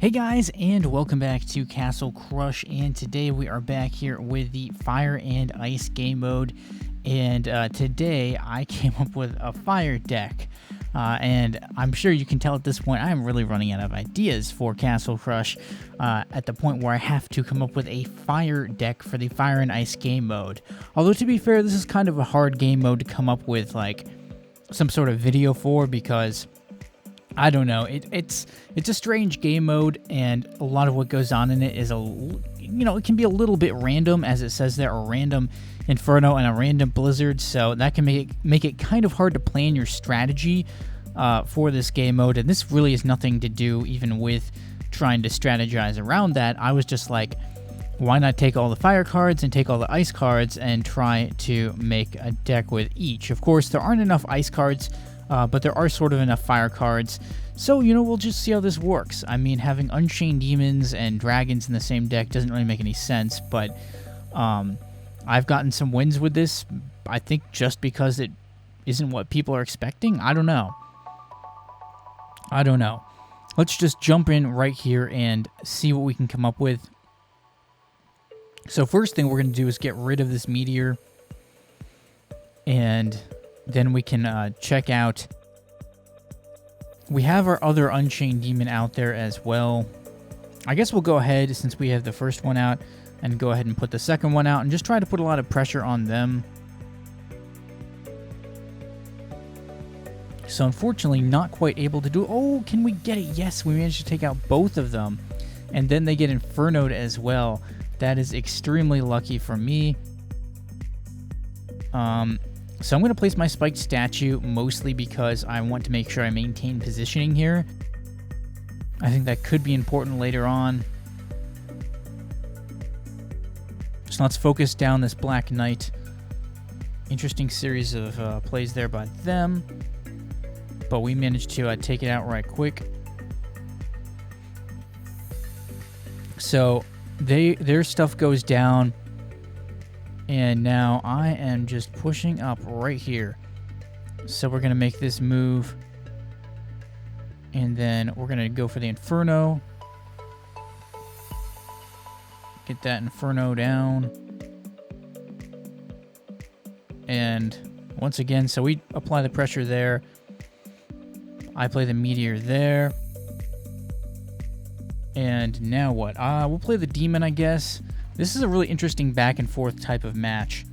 Hey guys, and welcome back to Castle Crush, and today we are back here with the Fire and Ice game mode, and today I came up with a fire deck, and I'm sure you can tell at this point I'm really running out of ideas for Castle Crush, at the point where I have to come up with a fire deck for the Fire and Ice game mode. Although to be fair, this is kind of a hard game mode to come up with like some sort of video for, because I don't know. It's a strange game mode, and a lot of what goes on in it is it can be a little bit random, as it says there, a random inferno and a random blizzard. So that can make it kind of hard to plan your strategy for this game mode. And this really has nothing to do even with trying to strategize around that. I was just like, why not take all the fire cards and take all the ice cards and try to make a deck with each? Of course, there aren't enough ice cards. But there are sort of enough fire cards, so, we'll just see how this works. I mean, having Unchained Demons and Dragons in the same deck doesn't really make any sense, but I've gotten some wins with this, I think just because it isn't what people are expecting. I don't know. Let's just jump in right here and see what we can come up with. So first thing we're going to do is get rid of this meteor, and then we can check out. We have our other Unchained Demon out there as well. I guess we'll go ahead, since we have the first one out, and go ahead and put the second one out and just try to put a lot of pressure on them. So unfortunately, not quite able to do. Oh, can we get it? Yes, we managed to take out both of them. And then they get Inferno'd as well. That is extremely lucky for me. So I'm going to place my spiked statue, mostly because I want to make sure I maintain positioning here. I think that could be important later on. So let's focus down this Black Knight. Interesting series of plays there by them. But we managed to take it out right quick. So their stuff goes down. And now I am just pushing up right here. So we're going to make this move. And then we're going to go for the Inferno. Get that Inferno down. And once again, so we apply the pressure there. I play the Meteor there. And now what? We'll play the Demon, I guess. This is a really interesting back and forth type of match,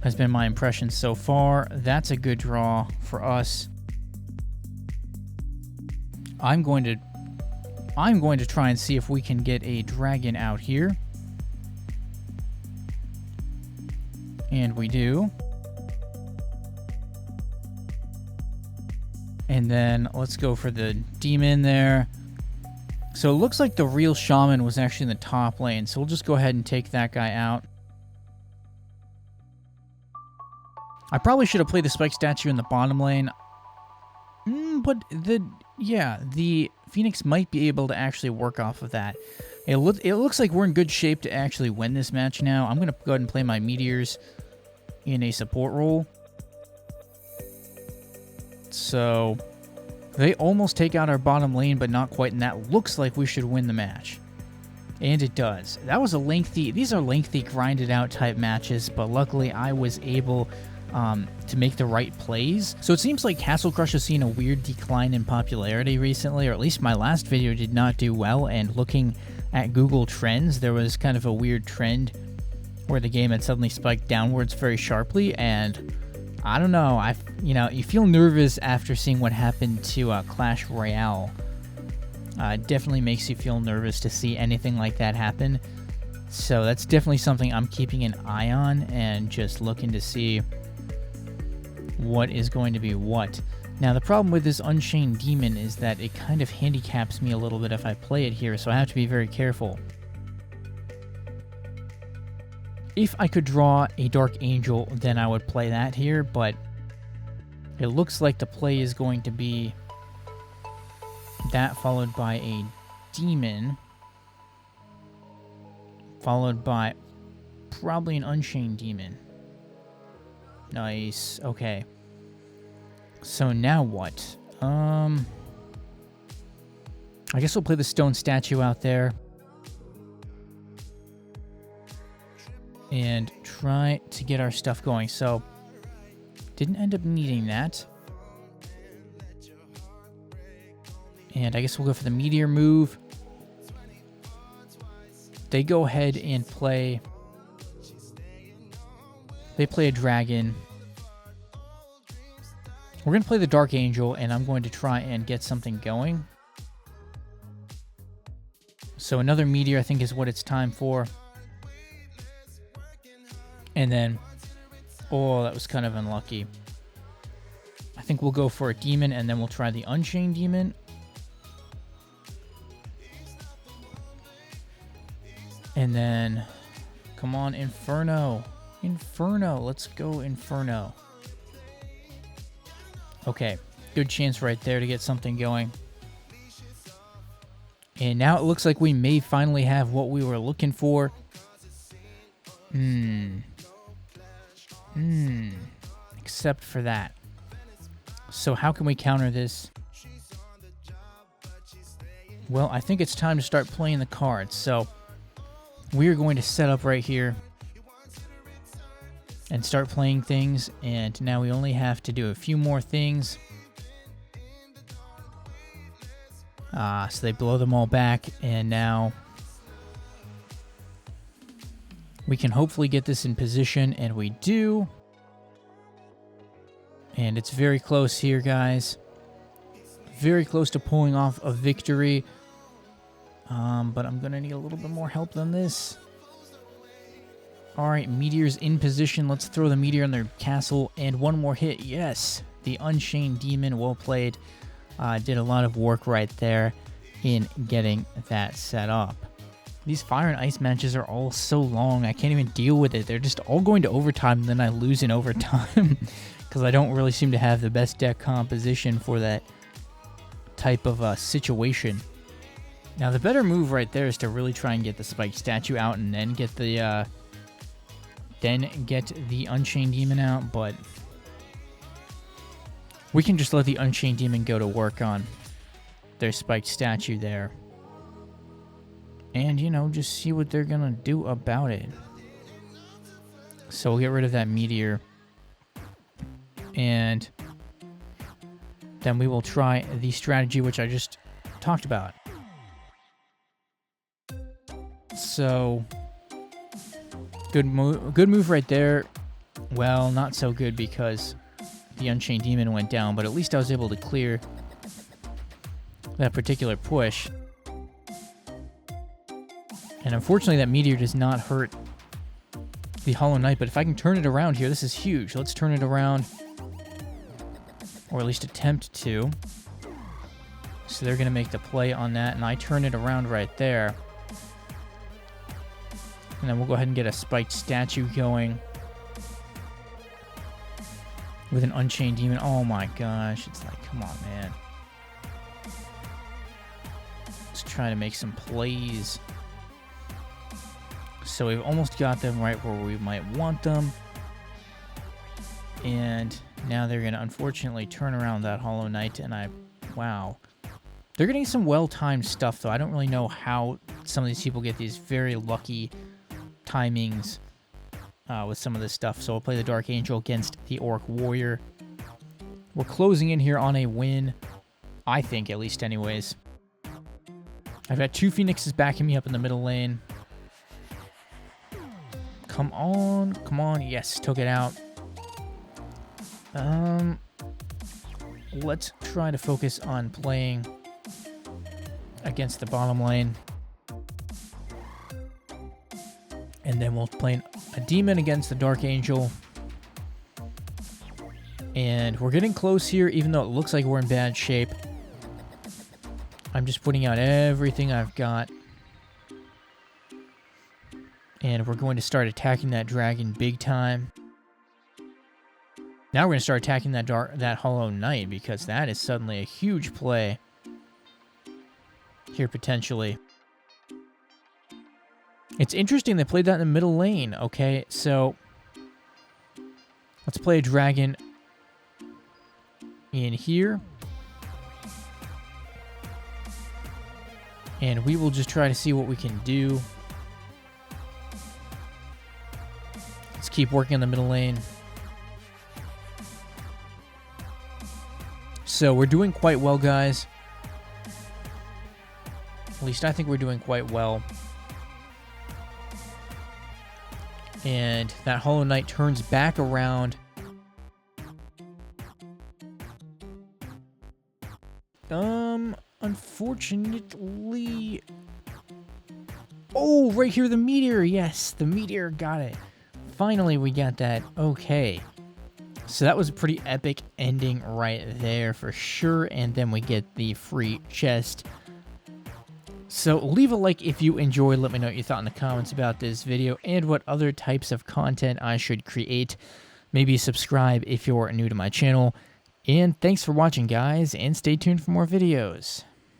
has been my impression so far. That's a good draw for us. I'm going to try and see if we can get a dragon out here. And we do. And then let's go for the demon there. So it looks like the real shaman was actually in the top lane, so we'll just go ahead and take that guy out. I probably should have played the spike statue in the bottom lane. But the Phoenix might be able to actually work off of that. It looks like we're in good shape to actually win this match now. I'm going to go ahead and play my meteors in a support role. So they almost take out our bottom lane, but not quite, and that looks like we should win the match. And it does. That was these are lengthy, grinded out type matches, but luckily I was able to make the right plays. So it seems like Castle Crush has seen a weird decline in popularity recently, or at least my last video did not do well, and looking at Google Trends, there was kind of a weird trend where the game had suddenly spiked downwards very sharply, and I don't know. You feel nervous after seeing what happened to Clash Royale. It definitely makes you feel nervous to see anything like that happen. So that's definitely something I'm keeping an eye on and just looking to see what is going to be what. Now, the problem with this Unchained Demon is that it kind of handicaps me a little bit if I play it here, so I have to be very careful. If I could draw a Dark Angel, then I would play that here, but it looks like the play is going to be that followed by a Demon, followed by probably an Unchained Demon. Nice. Okay. So now what? I guess we'll play the stone statue out there. And try to get our stuff going. So, didn't end up needing that. And I guess we'll go for the meteor move. They go ahead and play... They play a dragon. We're going to play the Dark Angel, and I'm going to try and get something going. So another meteor, I think, is what it's time for. And then... Oh, that was kind of unlucky. I think we'll go for a demon, and then we'll try the Unchained Demon. And then... Come on, Inferno. Inferno. Let's go Inferno. Okay. Good chance right there to get something going. And now it looks like we may finally have what we were looking for. Except for that. So how can we counter this? Well, I think it's time to start playing the cards. So we are going to set up right here and start playing things, and now we only have to do a few more things. So they blow them all back, and now we can hopefully get this in position, and we do. And it's very close here, guys. Very close to pulling off a victory. But I'm going to need a little bit more help than this. Alright, meteor's in position. Let's throw the meteor on their castle. And one more hit. Yes! The Unchained Demon. Well played. Did a lot of work right there in getting that set up. These fire and ice matches are all so long. I can't even deal with it. They're just all going to overtime, and then I lose in overtime. Because I don't really seem to have the best deck composition for that type of situation. Now, the better move right there is to really try and get the spiked statue out and then get the Unchained Demon out, but we can just let the Unchained Demon go to work on their spiked statue there. And, you know, just see what they're gonna do about it. So we'll get rid of that meteor. And then we will try the strategy which I just talked about. So, good move right there. Well, not so good because the Unchained Demon went down, but at least I was able to clear that particular push. And unfortunately, that meteor does not hurt the Hollow Knight, but if I can turn it around here, this is huge. Let's turn it around, or at least attempt to. So they're going to make the play on that, and I turn it around right there. And then we'll go ahead and get a spiked statue going with an Unchained Demon. Oh my gosh, it's like, come on, man. Let's try to make some plays. So we've almost got them right where we might want them. And now they're going to unfortunately turn around that Hollow Knight, and wow. They're getting some well-timed stuff, though. I don't really know how some of these people get these very lucky timings with some of this stuff. So we'll play the Dark Angel against the Orc Warrior. We're closing in here on a win, I think, at least anyways. I've got two Phoenixes backing me up in the middle lane. Come on, come on. Yes, took it out. Let's try to focus on playing against the bottom lane. And then we'll play a demon against the Dark Angel. And we're getting close here, even though it looks like we're in bad shape. I'm just putting out everything I've got. And we're going to start attacking that dragon big time. Now we're going to start attacking that Hollow Knight, because that is suddenly a huge play here potentially. It's interesting they played that in the middle lane. Okay, so let's play a dragon in here. And we will just try to see what we can do. Let's keep working on the middle lane. So we're doing quite well, guys. At least I think we're doing quite well. And that Hollow Knight turns back around. Unfortunately... Oh, right here, the meteor. Yes, the meteor got it. Finally, we got that. Okay. So that was a pretty epic ending right there for sure. And then we get the free chest. So leave a like if you enjoyed. Let me know what you thought in the comments about this video and what other types of content I should create. Maybe subscribe if you're new to my channel. And thanks for watching, guys, and stay tuned for more videos.